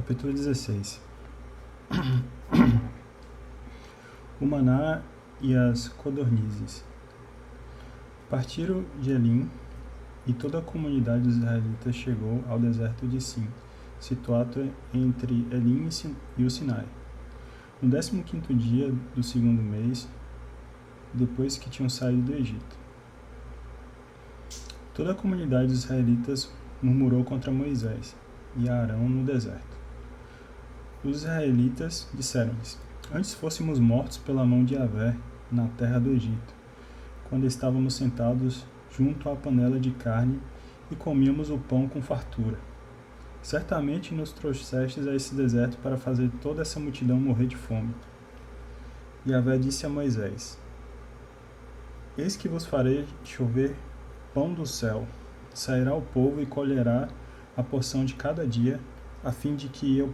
Capítulo 16. O maná e as codornizes. Partiram de Elim, e toda a comunidade dos israelitas chegou ao deserto de Sim, situado entre Elim e o Sinai. No 15º dia do segundo mês, depois que tinham saído do Egito. Toda a comunidade dos israelitas murmurou contra Moisés e Arão no deserto. Os israelitas disseram-lhes: Antes fôssemos mortos pela mão de Yahvé na terra do Egito, quando estávamos sentados junto à panela de carne e comíamos o pão com fartura. Certamente nos trouxestes a esse deserto para fazer toda essa multidão morrer de fome. Yahvé disse a Moisés: Eis que vos farei chover pão do céu. Sairá o povo e colherá a porção de cada dia, a fim de que eu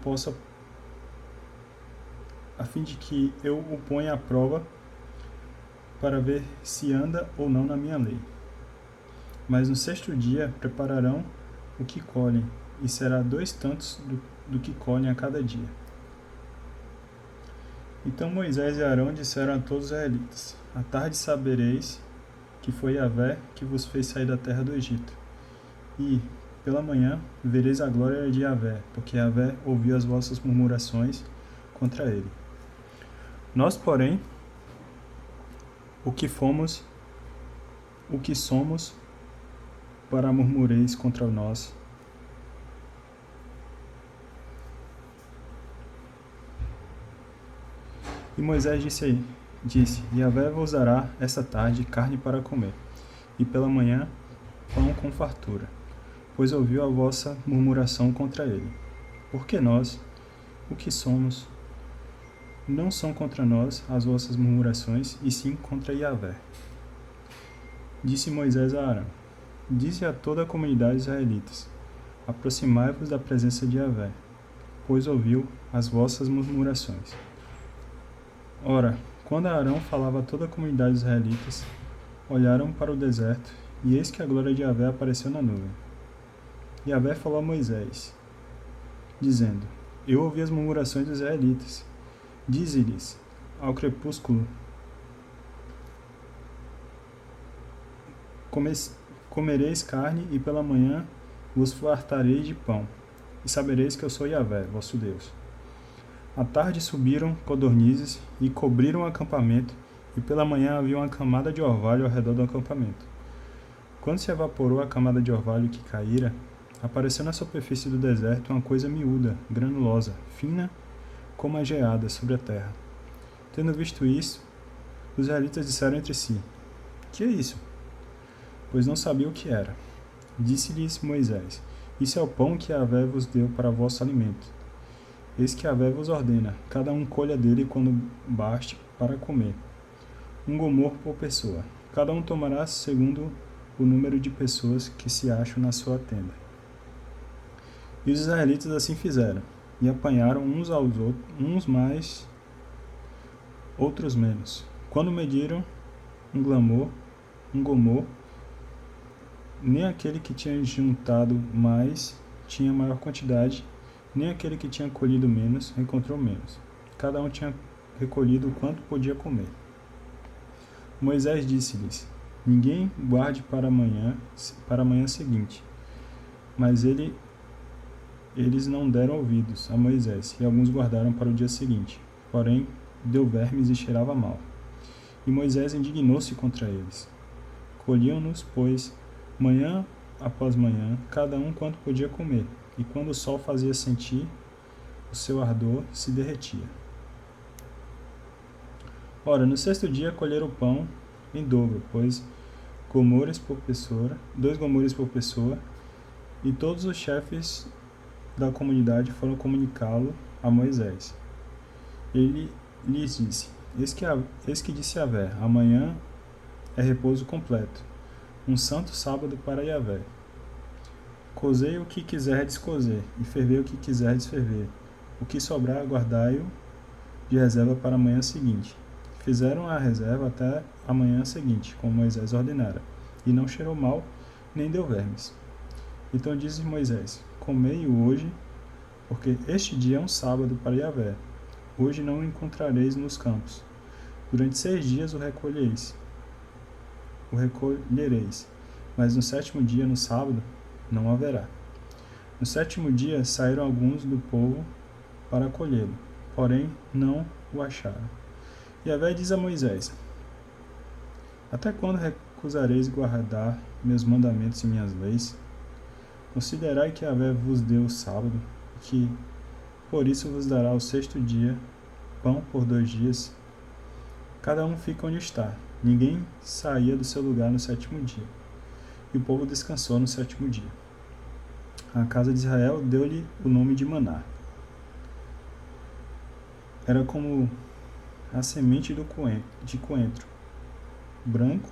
o ponha à prova para ver se anda ou não na minha lei. Mas no sexto dia prepararão o que colhem, e será 2 tantos do que colhem a cada dia. Então Moisés e Arão disseram a todos os israelitas: À tarde sabereis que foi Yahvé que vos fez sair da terra do Egito. E, pela manhã, vereis a glória de Yahvé, porque Yahvé ouviu as vossas murmurações contra ele. Nós, porém, o que somos, para murmureis contra nós. E Moisés disse: Yahvé vos dará esta tarde carne para comer, e pela manhã pão com fartura, pois ouviu a vossa murmuração contra ele. Porque nós, o que somos, não são contra nós as vossas murmurações, e sim contra Yahvé. Disse Moisés a Arão: Dize a toda a comunidade dos israelitas: Aproximai-vos da presença de Yahvé, pois ouviu as vossas murmurações. Ora, quando Arão falava a toda a comunidade dos israelitas, olharam para o deserto, e eis que a glória de Yahvé apareceu na nuvem. Yahvé falou a Moisés, dizendo: Eu ouvi as murmurações dos israelitas. Dize-lhes, ao crepúsculo, comereis carne, e pela manhã vos fartareis de pão, e sabereis que eu sou Yahvé, vosso Deus. À tarde subiram codornizes e cobriram o acampamento, e pela manhã havia uma camada de orvalho ao redor do acampamento. Quando se evaporou a camada de orvalho que caíra, apareceu na superfície do deserto uma coisa miúda, granulosa, fina, como a geada sobre a terra. Tendo visto isso, os israelitas disseram entre si: Que é isso? Pois não sabiam o que era. Disse-lhes Moisés: Isso é o pão que Yahvé vos deu para vosso alimento. Eis que Yahvé vos ordena: cada um colha dele quando baste para comer. 1 gomor por pessoa. Cada um tomará segundo o número de pessoas que se acham na sua tenda. E os israelitas assim fizeram, e apanharam uns aos outros, uns mais, outros menos. Quando mediram um gomor, nem aquele que tinha juntado mais tinha maior quantidade, nem aquele que tinha colhido menos encontrou menos. Cada um tinha recolhido o quanto podia comer. Moisés disse-lhes: Ninguém guarde para a manhã seguinte. Mas eles não deram ouvidos a Moisés, e alguns guardaram para o dia seguinte. Porém, deu vermes e cheirava mal. E Moisés indignou-se contra eles. Colhiam-nos, pois, manhã após manhã, cada um quanto podia comer, e quando o sol fazia sentir, o seu ardor se derretia. Ora, no sexto dia colheram o pão em dobro, pois 2 gomores por pessoa, e todos os chefes da comunidade foram comunicá-lo a Moisés. Ele lhes disse: Eis que disse Yahvé: Amanhã é repouso completo, um santo sábado para Yahvé. Cozei o que quiserdes cozer, e fervei o que quiserdes ferver. O que sobrar, guardai-o de reserva para a manhã seguinte. Fizeram a reserva até a manhã seguinte, como Moisés ordenara, e não cheirou mal, nem deu vermes. Então disse Moisés: Comei-o hoje, porque este dia é um sábado para Yahvé. Hoje não o encontrareis nos campos. Durante 6 dias o recolhereis, mas no sétimo dia, no sábado, não haverá. No sétimo dia saíram alguns do povo para colhê-lo, porém não o acharam. Yahvé diz a Moisés: Até quando recusareis guardar meus mandamentos e minhas leis? Considerai que Yahvé vos deu o sábado, e que por isso vos dará o sexto dia, pão por 2 dias. Cada um fica onde está. Ninguém saía do seu lugar no sétimo dia. E o povo descansou no sétimo dia. A casa de Israel deu-lhe o nome de Maná. Era como a semente de coentro, branco,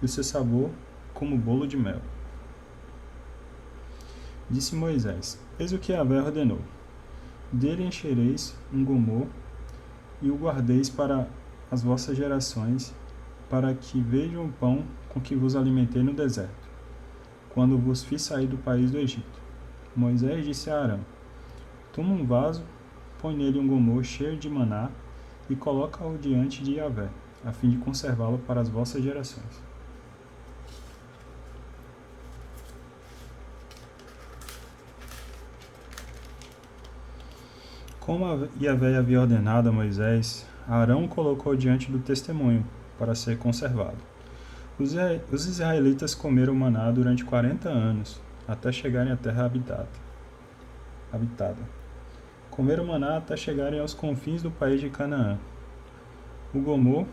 e o seu sabor como bolo de mel. Disse Moisés: Eis o que Yahvé ordenou. Dele enchereis um gomor, e o guardeis para as vossas gerações, para que vejam o pão com que vos alimentei no deserto, quando vos fiz sair do país do Egito. Moisés disse a Arão: Toma um vaso, põe nele um gomor cheio de maná, e coloca-o diante de Yahvé, a fim de conservá-lo para as vossas gerações. Como Yahvé havia ordenado a Moisés, Arão o colocou diante do testemunho, para ser conservado. Os israelitas comeram maná durante 40 anos, até chegarem à terra habitada. Comeram maná até chegarem aos confins do país de Canaã. O gomor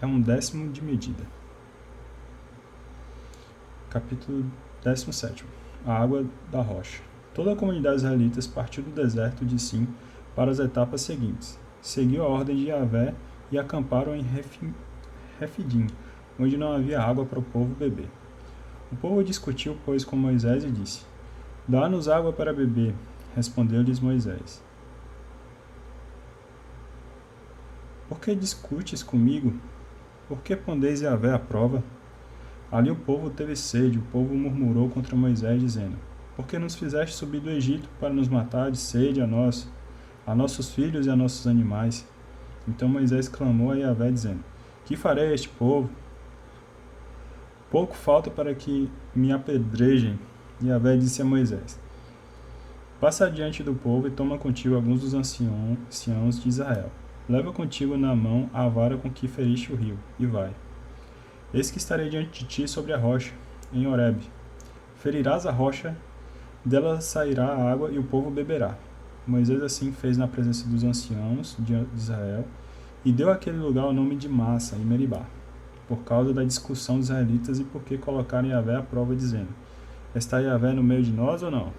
é um décimo de medida. Capítulo 17. A água da rocha. Toda a comunidade israelita partiu do deserto de Sim para as etapas seguintes. Seguiu a ordem de Yahvé e acamparam em Refidim, onde não havia água para o povo beber. O povo discutiu, pois, com Moisés e disse: Dá-nos água para beber. Respondeu-lhes Moisés: Por que discutes comigo? Por que pondeis Yahvé à prova? Ali o povo teve sede, o povo murmurou contra Moisés, dizendo: Por que nos fizeste subir do Egito para nos matar de sede a nós, a nossos filhos e a nossos animais? Então Moisés clamou a Yahvé, dizendo: Que farei a este povo? Pouco falta para que me apedrejem. E Yahvé disse a Moisés: Passa adiante do povo e toma contigo alguns dos anciãos de Israel. Leva contigo na mão a vara com que feriste o rio, e vai. Eis que estarei diante de ti sobre a rocha, em Horebe. Ferirás a rocha, dela sairá a água e o povo beberá. Moisés assim fez na presença dos anciãos de Israel, e deu àquele lugar o nome de Massa e Meribá, por causa da discussão dos israelitas e porque colocaram Yahvé à prova, dizendo: Está Yahvé no meio de nós ou não?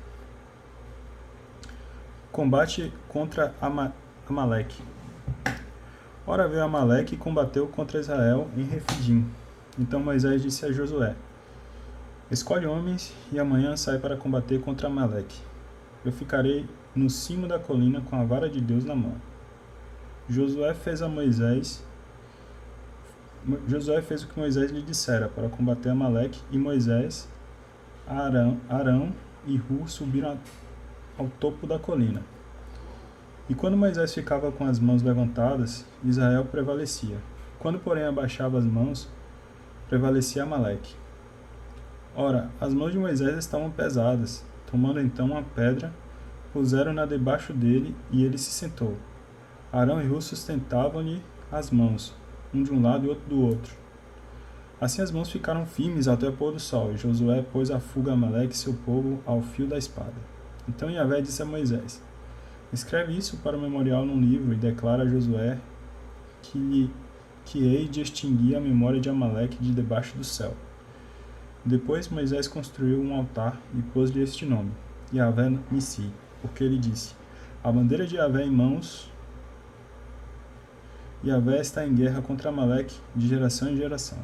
Combate contra Amaleque. Ora veio Amaleque e combateu contra Israel em Refidim. Então Moisés disse a Josué: Escolhe homens e amanhã sai para combater contra Amaleque. Eu ficarei no cimo da colina com a vara de Deus na mão. Josué fez o que Moisés lhe dissera para combater Amaleque, e Moisés, Arão e Hur subiram ao topo da colina. E quando Moisés ficava com as mãos levantadas, Israel prevalecia. Quando, porém, abaixava as mãos, prevalecia Amaleque. Ora, as mãos de Moisés estavam pesadas. Tomando então uma pedra, puseram-na debaixo dele, e ele se sentou. Arão e Hur sustentavam-lhe as mãos, um de um lado e outro do outro. Assim as mãos ficaram firmes até o pôr do sol, e Josué pôs à fuga Amaleque e seu povo ao fio da espada. Então Yahvé disse a Moisés: Escreve isso para o memorial num livro e declara a Josué que hei de extinguir a memória de Amaleque de debaixo do céu. Depois Moisés construiu um altar e pôs-lhe este nome: Yahvé Nissi, porque ele disse: A bandeira de Yahvé em mãos. Yahvé está em guerra contra Amaleque de geração em geração.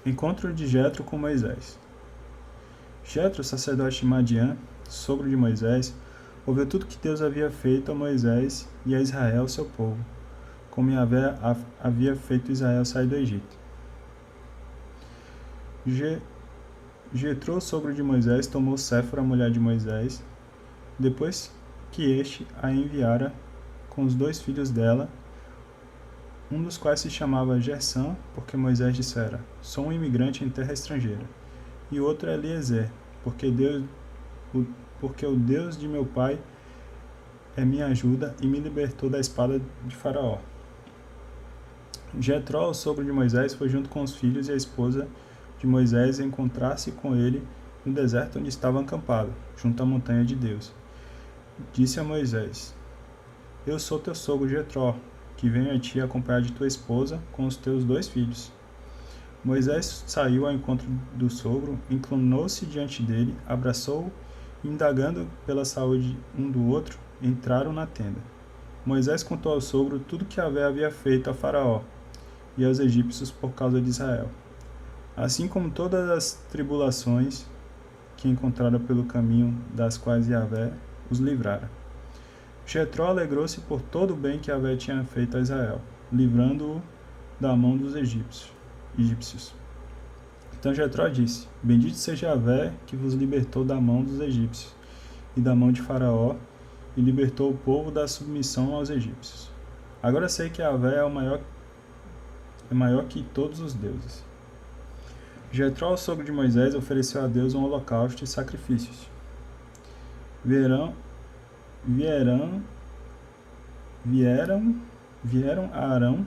Encontro de Jetro com Moisés. Jetro, sacerdote de Madiã, sogro de Moisés, ouviu tudo que Deus havia feito a Moisés e a Israel, seu povo, como Yahvé havia feito Israel sair do Egito. Jetrô, sogro de Moisés, tomou Séfora, mulher de Moisés, depois que este a enviara com os 2 filhos dela, um dos quais se chamava Gersão, porque Moisés dissera: Sou um imigrante em terra estrangeira, e o outro é Eliezer, porque o Deus de meu pai é minha ajuda e me libertou da espada de Faraó. Jetró, o sogro de Moisés, foi junto com os filhos e a esposa de Moisés encontrar-se com ele no deserto onde estava acampado, junto à montanha de Deus. Disse a Moisés: Eu sou teu sogro Jetró, que venho a ti acompanhado de tua esposa com os teus 2 filhos. Moisés saiu ao encontro do sogro, inclinou-se diante dele, abraçou-o e, indagando pela saúde um do outro, entraram na tenda. Moisés contou ao sogro tudo que Yahvé havia feito a Faraó e aos egípcios por causa de Israel, assim como todas as tribulações que encontraram pelo caminho, das quais Yahvé os livrara. Jetró alegrou-se por todo o bem que Yahvé tinha feito a Israel, livrando-o da mão dos egípcios. Então Jetró disse: Bendito seja Yahvé, que vos libertou da mão dos egípcios e da mão de Faraó, e libertou o povo da submissão aos egípcios. Agora sei que Yahvé é maior que todos os deuses. Jetró, o sogro de Moisés, ofereceu a Deus um holocausto e sacrifícios. Vieram a Arão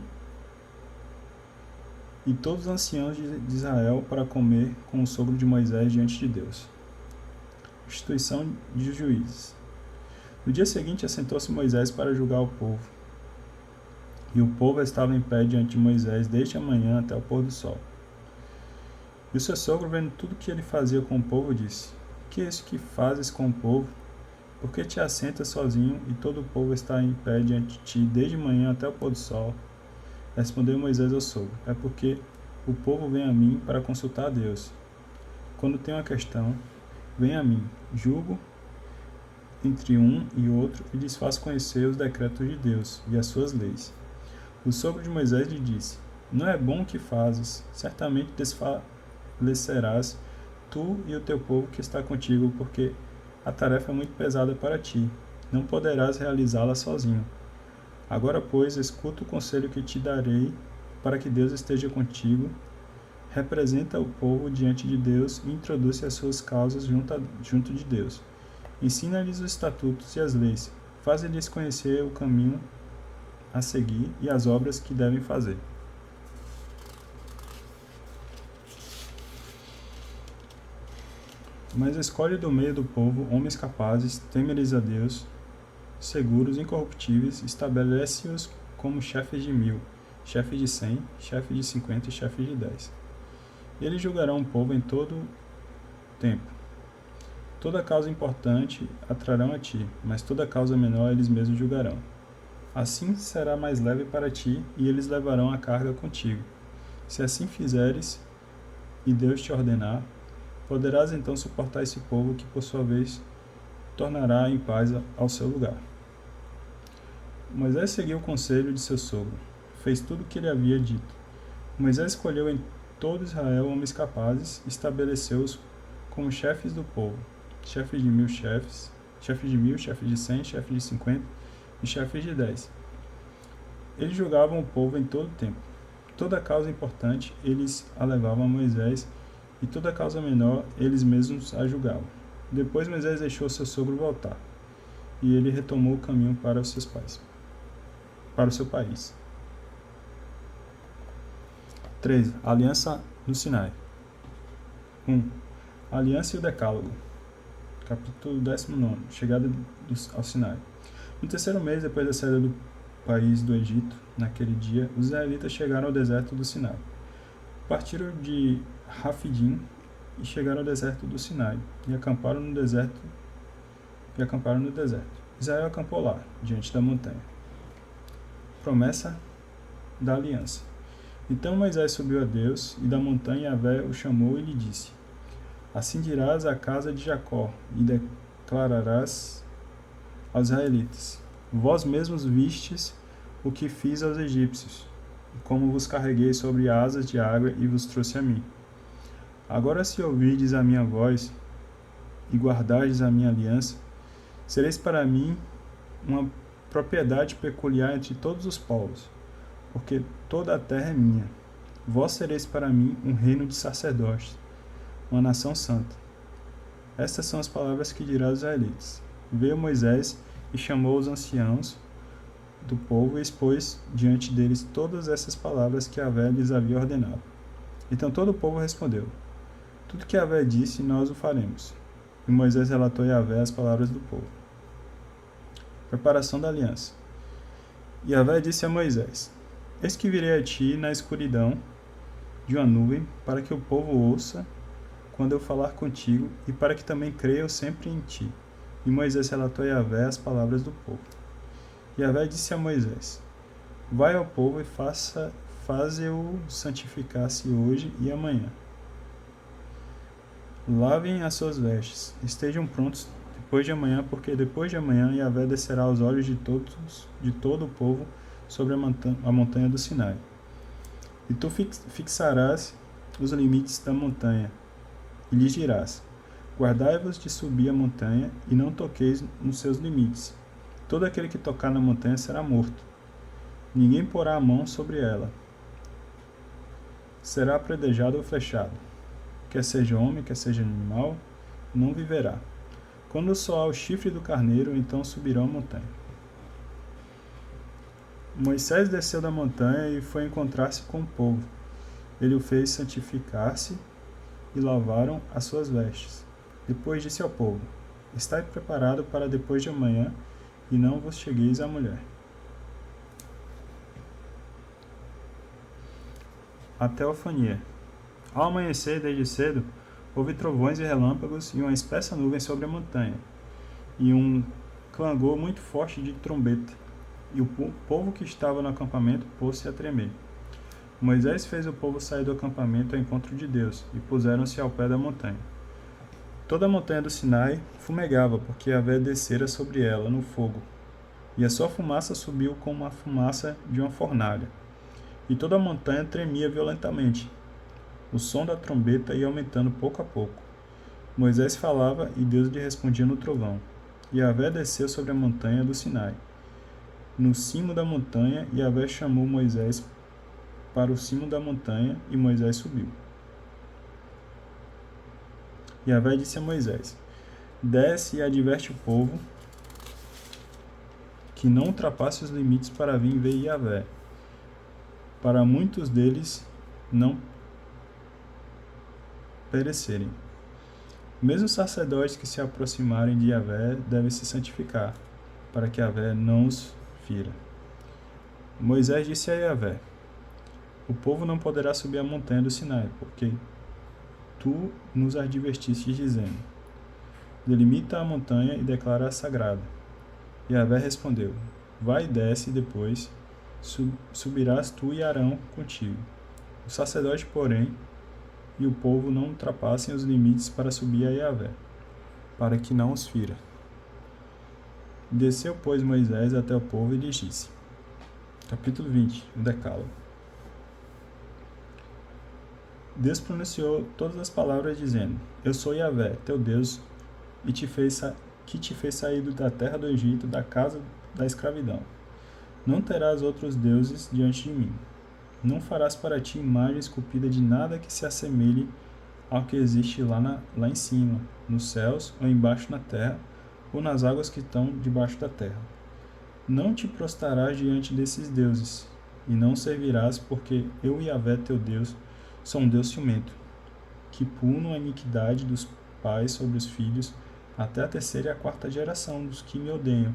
e todos os anciãos de Israel para comer com o sogro de Moisés diante de Deus. Instituição de juízes. No dia seguinte assentou-se Moisés para julgar o povo. E o povo estava em pé diante de Moisés desde a manhã até o pôr do sol. E o seu sogro, vendo tudo que ele fazia com o povo, disse: Que é isso que fazes com o povo? Por que te assentas sozinho e todo o povo está em pé diante de ti desde manhã até o pôr do sol? Respondeu Moisés ao sogro: É porque o povo vem a mim para consultar a Deus. Quando tem uma questão, vem a mim, julgo entre um e outro e lhes faço conhecer os decretos de Deus e as suas leis. O sogro de Moisés lhe disse: Não é bom o que fazes, certamente desfalecerás tu e o teu povo que está contigo, porque a tarefa é muito pesada para ti, não poderás realizá-la sozinho. Agora, pois, escuta o conselho que te darei, para que Deus esteja contigo. Representa o povo diante de Deus e introduz as suas causas junto de Deus. Ensina-lhes os estatutos e as leis. Faz-lhes conhecer o caminho a seguir e as obras que devem fazer. Mas escolhe do meio do povo homens capazes, temeres a Deus, seguros, incorruptíveis, estabelece-os como chefes de 1000, chefes de 100, chefes de 50 e chefes de 10. Eles julgarão o povo em todo tempo. Toda causa importante atrarão a ti, mas toda causa menor eles mesmos julgarão. Assim será mais leve para ti, e eles levarão a carga contigo. Se assim fizeres, e Deus te ordenar, poderás então suportar esse povo que, por sua vez, tornará em paz ao seu lugar. Moisés seguiu o conselho de seu sogro, fez tudo o que ele havia dito. Moisés escolheu em todo Israel homens capazes, estabeleceu-os como chefes do povo, chefes de 1000, chefes de 100, chefes de 50 e chefes de 10. Eles julgavam o povo em todo o tempo. Toda causa importante eles a levavam a Moisés, e toda causa menor eles mesmos a julgavam. Depois Moisés deixou seu sogro voltar, e ele retomou o caminho para o seu país. 3. Aliança no Sinai. 1. A Aliança e o Decálogo. Capítulo 19. Chegada ao Sinai. No terceiro mês, depois da saída do país do Egito, naquele dia, os israelitas chegaram ao deserto do Sinai. Partiram de Rafidim e chegaram ao deserto do Sinai, e acamparam no deserto. Israel acampou lá, diante da montanha. Promessa da aliança. Então Moisés subiu a Deus, e da montanha Yahvé o chamou e lhe disse: Assim dirás à casa de Jacó, e declararás aos israelitas: Vós mesmos vistes o que fiz aos egípcios, como vos carreguei sobre asas de água e vos trouxe a mim. Agora se ouvirdes a minha voz e guardardes a minha aliança, sereis para mim uma propriedade peculiar entre todos os povos, porque toda a terra é minha. Vós sereis para mim um reino de sacerdotes, uma nação santa. Estas são as palavras que dirá aos israelitas. Veio Moisés e chamou os anciãos do povo e expôs diante deles todas essas palavras que Yahvé lhes havia ordenado. Então todo o povo respondeu: tudo que Yahvé disse, nós o faremos. E Moisés relatou a Yahvé as palavras do povo. Preparação da aliança. Yahvé disse a Moisés: eis que virei a ti na escuridão de uma nuvem, para que o povo ouça quando eu falar contigo, e para que também creiam sempre em ti. E Moisés relatou a Yahvé as palavras do povo. Yahvé disse a Moisés: vai ao povo e faze-o santificar-se hoje e amanhã. Lavem as suas vestes, estejam prontos depois de amanhã, porque depois de amanhã Yahvé descerá aos olhos de todo o povo sobre a montanha do Sinai. E tu fixarás os limites da montanha, e lhes dirás: guardai-vos de subir a montanha, e não toqueis nos seus limites. Todo aquele que tocar na montanha será morto. Ninguém porá a mão sobre ela. Será apredejado ou flechado. Quer seja homem, quer seja animal, não viverá. Quando soar o chifre do carneiro, então subirão a montanha. Moisés desceu da montanha e foi encontrar-se com o povo. Ele o fez santificar-se e lavaram as suas vestes. Depois disse ao povo: estai preparado para depois de amanhã, e não vos chegueis à mulher. A teofania. Ao amanhecer, desde cedo, houve trovões e relâmpagos e uma espessa nuvem sobre a montanha, e um clangor muito forte de trombeta, e o povo que estava no acampamento pôs-se a tremer. Moisés fez o povo sair do acampamento ao encontro de Deus, e puseram-se ao pé da montanha. Toda a montanha do Sinai fumegava, porque Yahvé descera sobre ela no fogo, e a sua fumaça subiu como a fumaça de uma fornalha. E toda a montanha tremia violentamente. O som da trombeta ia aumentando pouco a pouco. Moisés falava e Deus lhe respondia no trovão. E Yahvé desceu sobre a montanha do Sinai. No cimo da montanha, Yahvé chamou Moisés para o cimo da montanha, e Moisés subiu. Yahvé disse a Moisés: desce e adverte o povo que não ultrapasse os limites para vir ver Yahvé, para muitos deles não perecerem. Mesmo os sacerdotes que se aproximarem de Yahvé devem se santificar, para que Yahvé não os fira. Moisés disse a Yahvé: o povo não poderá subir a montanha do Sinai, porque tu nos advertiste dizendo: delimita a montanha e declara-a sagrada. Yahvé respondeu: vai e desce, e depois subirás tu e Arão contigo. O sacerdote, porém, e o povo não ultrapassem os limites para subir a Yahvé, para que não os fira. Desceu, pois, Moisés até o povo e lhes disse. Capítulo 20, o Decálogo. Deus pronunciou todas as palavras, dizendo: eu sou Yahvé, teu Deus, que te fez sair da terra do Egito, da casa da escravidão. Não terás outros deuses diante de mim. Não farás para ti imagem esculpida de nada que se assemelhe ao que existe lá em cima, nos céus, ou embaixo na terra, ou nas águas que estão debaixo da terra. Não te prostrarás diante desses deuses, e não servirás, porque eu, Yahvé, teu Deus, sou um Deus ciumento, que puno a iniquidade dos pais sobre os filhos, até a terceira e a quarta geração dos que me odeiam,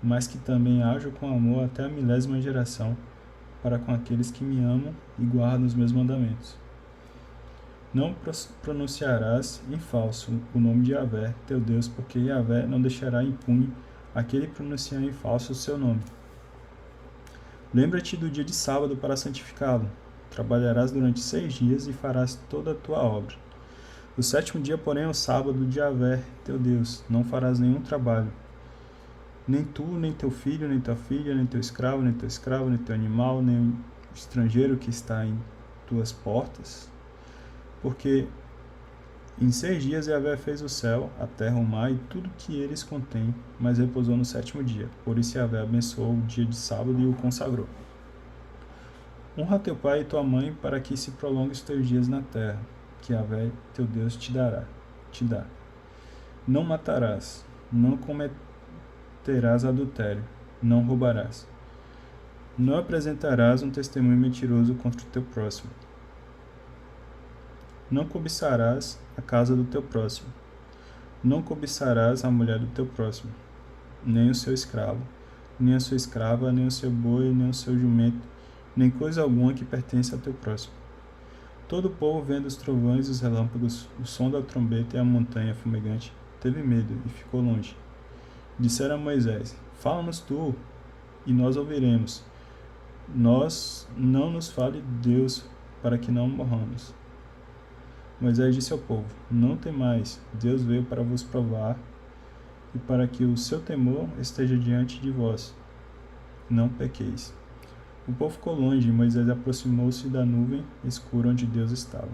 mas que também ajo com amor até a 1000ª geração, para com aqueles que me amam e guardam os meus mandamentos. Não pronunciarás em falso o nome de Yahvé, teu Deus, porque Yahvé não deixará impune aquele que pronunciar em falso o seu nome. Lembra-te do dia de sábado para santificá-lo. Trabalharás durante 6 dias e farás toda a tua obra. O 7º dia, porém, é o sábado de Yahvé, teu Deus. Não farás nenhum trabalho. Nem tu, nem teu filho, nem tua filha, nem teu escravo, nem teu animal, nem o estrangeiro que está em tuas portas. Porque Em 6 dias Yahvé fez o céu, a terra, o mar e tudo que eles contêm, mas repousou no 7º dia. Por isso Yahvé abençoou o dia de sábado e o consagrou. Honra teu pai e tua mãe para que se prolongue os teus dias na terra, que Yahvé teu Deus te dá. Não matarás, não cometerás adultério, não roubarás. Não apresentarás um testemunho mentiroso contra o teu próximo. Não cobiçarás a casa do teu próximo. Não cobiçarás a mulher do teu próximo, nem o seu escravo, nem a sua escrava, nem o seu boi, nem o seu jumento, nem coisa alguma que pertence ao teu próximo. Todo o povo, vendo os trovões e os relâmpagos, o som da trombeta e a montanha fumegante, teve medo e ficou longe. Disseram a Moisés: Fala-nos tu, e nós ouviremos. Não nos fale Deus, para que não morramos. Moisés disse ao povo: Não temais, Deus veio para vos provar, e para que o seu temor esteja diante de vós. Não pequeis. O povo ficou longe, e Moisés aproximou-se da nuvem escura onde Deus estava.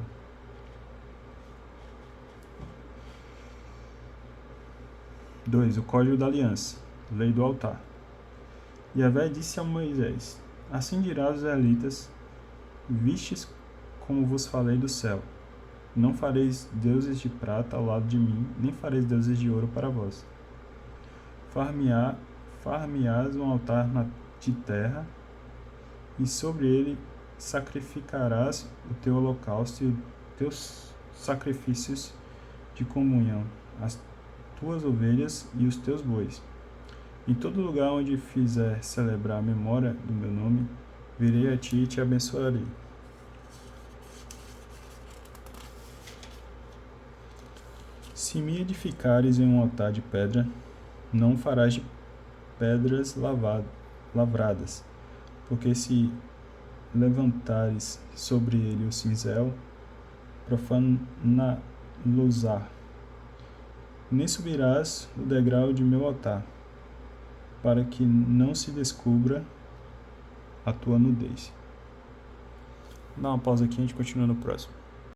O Código da Aliança. Lei do altar. Yahvé disse a Moisés: Assim dirá aos israelitas: Vistes como vos falei do céu. Não fareis deuses de prata ao lado de mim, nem fareis deuses de ouro para vós. Far-me-ás um altar de terra, e sobre ele sacrificarás o teu holocausto e os teus sacrifícios de comunhão, as tuas ovelhas e os teus bois. Em todo lugar onde fizer celebrar a memória do meu nome, virei a ti e te abençoarei. Se me edificares em um altar de pedra, não farás de pedras lavradas, porque se levantares sobre ele o cinzel, profana-los-á. Nem subirás o degrau de meu altar, para que não se descubra a tua nudez. Dá uma pausa aqui e a gente continua no próximo.